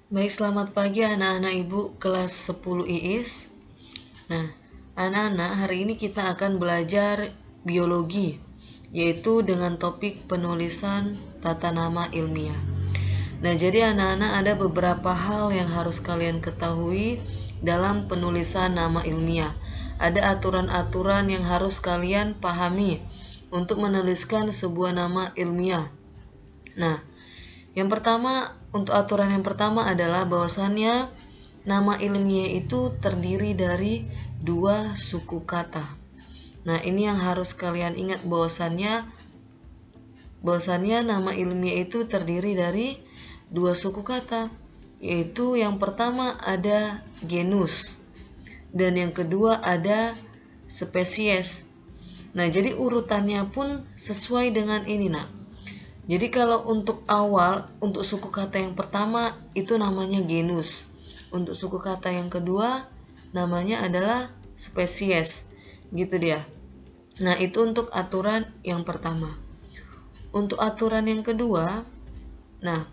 Baik, selamat pagi anak-anak ibu kelas 10 IIS. Nah, anak-anak, hari ini kita akan belajar biologi, yaitu dengan topik penulisan tata nama ilmiah. Nah, jadi anak-anak ada beberapa hal yang harus kalian ketahui dalam penulisan nama ilmiah. Ada aturan-aturan yang harus kalian pahami untuk menuliskan sebuah nama ilmiah. Nah, untuk aturan yang pertama adalah bahwasannya nama ilmiah itu terdiri dari dua suku kata. Nah, ini yang harus kalian ingat bahwasannya nama ilmiah itu terdiri dari dua suku kata, yaitu yang pertama ada genus dan yang kedua ada spesies. Nah, jadi urutannya pun sesuai dengan ini, nak. Jadi kalau untuk suku kata yang pertama itu namanya genus. Untuk suku kata yang kedua namanya adalah spesies. Gitu dia. Nah, itu untuk aturan yang pertama. Untuk aturan yang kedua, nah,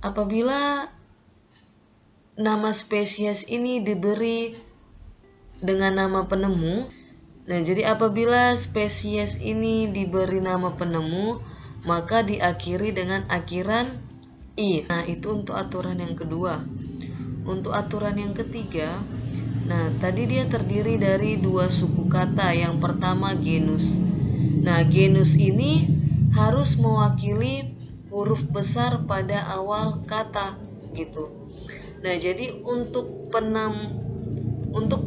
apabila nama spesies ini diberi dengan nama penemu, nah, jadi apabila spesies ini diberi nama penemu, maka diakhiri dengan akhiran i. Nah, itu untuk aturan yang kedua. Untuk aturan yang ketiga, nah, tadi dia terdiri dari dua suku kata. Yang pertama genus. Nah, genus ini harus mewakili huruf besar pada awal kata, gitu. Nah, jadi untuk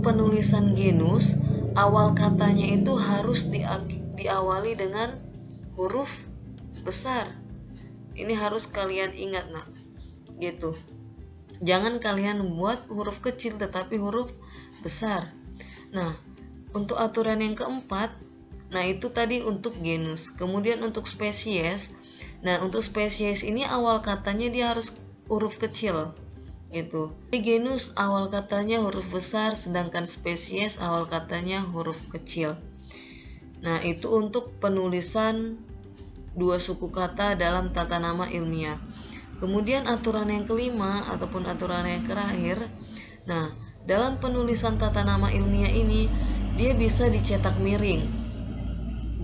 penulisan genus, awal katanya itu harus diawali dengan huruf besar. Ini harus kalian ingat, nak. Gitu. Jangan kalian buat huruf kecil tetapi huruf besar. Nah, untuk aturan yang keempat, nah itu tadi untuk genus. Kemudian untuk spesies. Nah, untuk spesies ini awal katanya dia harus huruf kecil. Gitu. Di genus awal katanya huruf besar, sedangkan spesies awal katanya huruf kecil. Nah, itu untuk penulisan dua suku kata dalam tata nama ilmiah. Kemudian aturan yang kelima ataupun aturan yang terakhir, nah, dalam penulisan tata nama ilmiah ini dia bisa dicetak miring.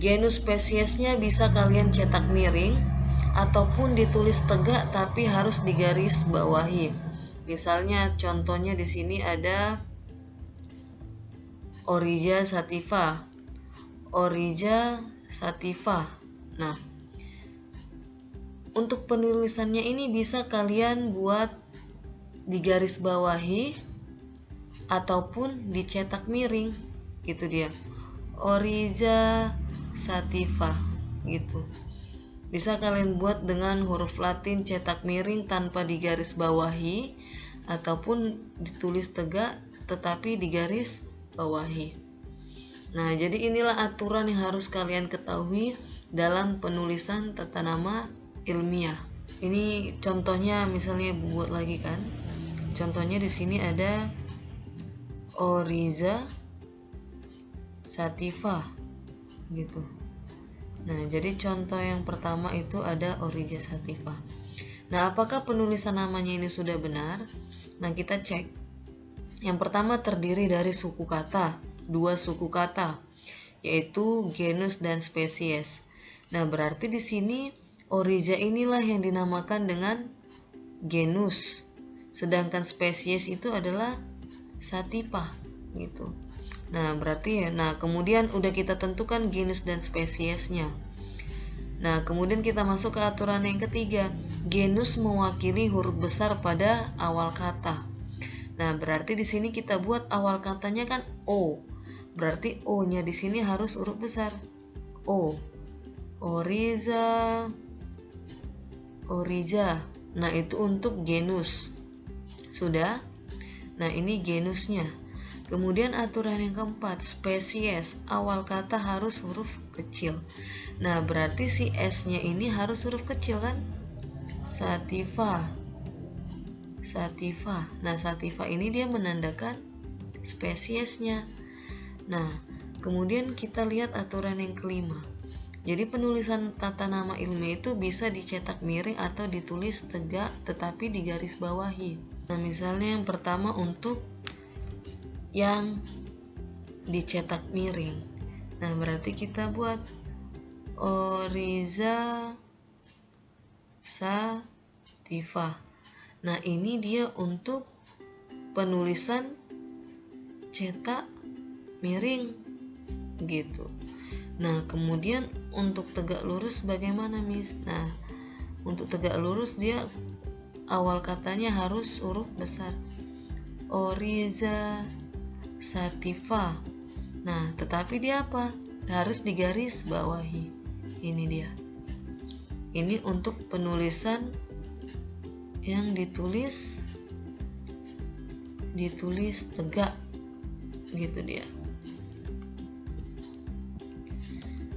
Genus spesiesnya bisa kalian cetak miring ataupun ditulis tegak tapi harus digaris bawahi. Misalnya contohnya di sini ada Oryza sativa. Nah, untuk penulisannya ini bisa kalian buat di garis bawahi ataupun dicetak miring, gitu dia. Oryza sativa, gitu. Bisa kalian buat dengan huruf Latin cetak miring tanpa digaris bawahi ataupun ditulis tegak tetapi digaris bawahi. Nah, jadi inilah aturan yang harus kalian ketahui dalam penulisan tata nama ilmiah. Ini contohnya, misalnya buat lagi kan. Contohnya di sini ada Oryza sativa, gitu. Nah, jadi contoh yang pertama itu ada Oryza sativa. Nah, apakah penulisan namanya ini sudah benar? Nah, kita cek. Yang pertama terdiri dari suku kata, dua suku kata, yaitu genus dan spesies. Nah, berarti di sini Oryza inilah yang dinamakan dengan genus, sedangkan spesies itu adalah sativa, gitu. Nah, berarti kemudian udah kita tentukan genus dan spesiesnya. Nah, kemudian kita masuk ke aturan yang ketiga. Genus mewakili huruf besar pada awal kata. Nah, berarti di sini kita buat awal katanya kan O. Berarti O-nya di sini harus huruf besar. O. Oryza. Nah, itu untuk genus. Sudah? Nah, ini genusnya. Kemudian aturan yang keempat, spesies. Awal kata harus huruf kecil. Nah, berarti si S-nya ini harus huruf kecil kan? Sativa. Nah, sativa ini dia menandakan spesiesnya. Nah, kemudian kita lihat aturan yang kelima. Jadi penulisan tata nama ilmiah itu bisa dicetak miring atau ditulis tegak tetapi digaris bawahi. Nah, misalnya yang pertama untuk yang dicetak miring. Nah, berarti kita buat Oriza Satifah. Nah, ini dia untuk penulisan cetak miring gitu. Nah, kemudian untuk tegak lurus bagaimana, Miss? Nah, untuk tegak lurus dia awal katanya harus huruf besar. Oriza Satifah. Nah, tetapi dia apa? Harus digaris bawahi. Ini dia. Ini untuk penulisan yang ditulis tegak gitu dia.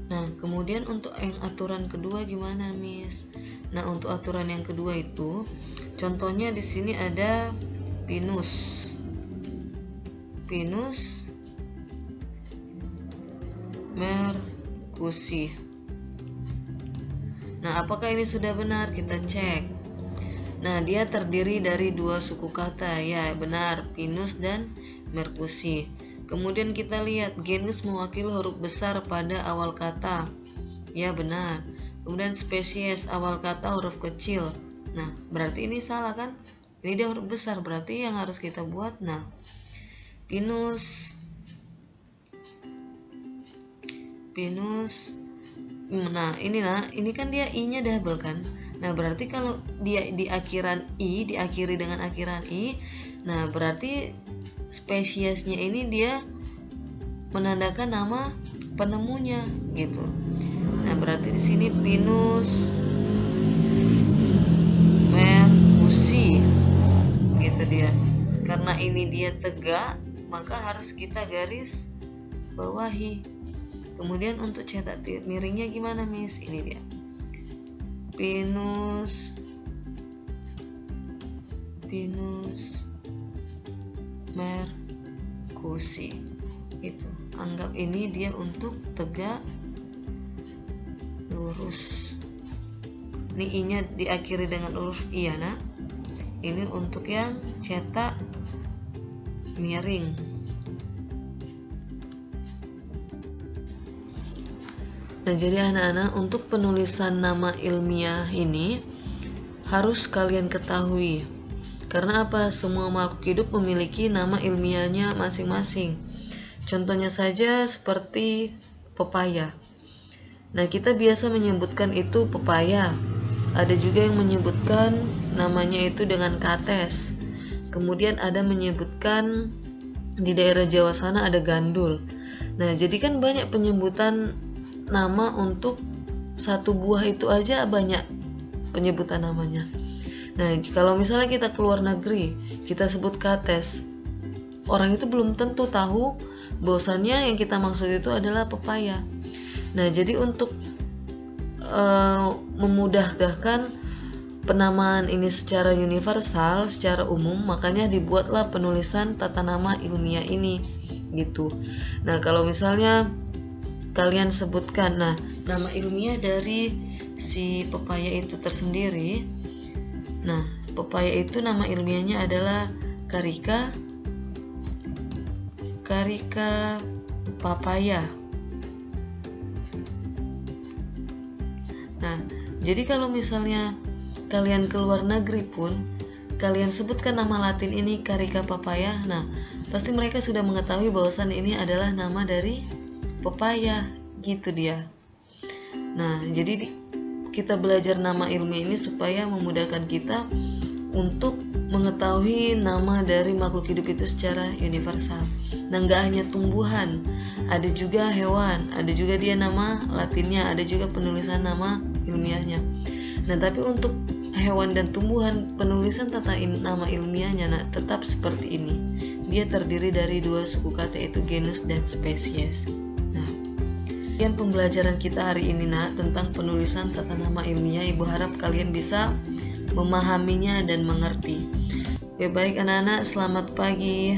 Nah, kemudian untuk yang aturan kedua gimana, Miss? Nah, untuk aturan yang kedua itu contohnya di sini ada Pinus Mercusi. Nah, apakah ini sudah benar? Kita cek. Nah, dia terdiri dari dua suku kata. Ya, benar, Pinus dan Mercusi. Kemudian kita lihat genus mewakili huruf besar pada awal kata. Ya, benar. Kemudian spesies awal kata huruf kecil. Nah, berarti ini salah kan? Ini dia huruf besar, berarti yang harus kita buat. Nah, Pinus. Nah, ini kan dia i-nya double kan? Nah, berarti kalau dia di akhiran i, diakhiri dengan akhiran i, nah berarti spesiesnya ini dia menandakan nama penemunya gitu. Nah, berarti di sini Pinus Mercusi gitu dia. Karena ini dia tegak, maka harus kita garis bawahi. Kemudian untuk cetak miringnya gimana, Miss? Ini dia. Pinus Mercusi. Itu. Anggap ini dia untuk tegak lurus. Ini i-nya diakhiri dengan huruf i ya, Nak. Ini untuk yang cetak miring. Nah, jadi anak-anak, untuk penulisan nama ilmiah ini harus kalian ketahui. Karena apa? Semua makhluk hidup memiliki nama ilmiahnya masing-masing. Contohnya saja seperti pepaya. Nah, kita biasa menyebutkan itu pepaya. Ada juga yang menyebutkan namanya itu dengan kates. Kemudian ada menyebutkan di daerah Jawa sana ada gandul. Nah, jadi kan banyak penyebutan nama untuk satu buah itu aja, banyak penyebutan namanya. Nah, kalau misalnya kita keluar negeri, kita sebut kates, orang itu belum tentu tahu bahwasannya yang kita maksud itu adalah pepaya. Nah, jadi untuk memudahkan penamaan ini secara universal, secara umum, makanya dibuatlah penulisan tata nama ilmiah ini gitu. Nah, kalau misalnya kalian sebutkan, nah, nama ilmiah dari si pepaya itu tersendiri. Nah, pepaya itu nama ilmiahnya adalah Carica papaya. Nah, jadi kalau misalnya kalian keluar negeri pun kalian sebutkan nama Latin ini Carica papaya, nah pasti mereka sudah mengetahui bahwasan ini adalah nama dari pepaya gitu dia. Nah, jadi kita belajar nama ilmiah ini supaya memudahkan kita untuk mengetahui nama dari makhluk hidup itu secara universal. Nah, nggak hanya tumbuhan, ada juga hewan, ada juga dia nama Latinnya, ada juga penulisan nama ilmiahnya. Nah, tapi untuk hewan dan tumbuhan, penulisan tata nama ilmiahnya tetap seperti ini. Dia terdiri dari dua suku kata, yaitu genus dan spesies. Nah, sekian pembelajaran kita hari ini tentang penulisan tata nama ilmiah. Ibu harap kalian bisa memahaminya dan mengerti. Oke, baik anak-anak, selamat pagi.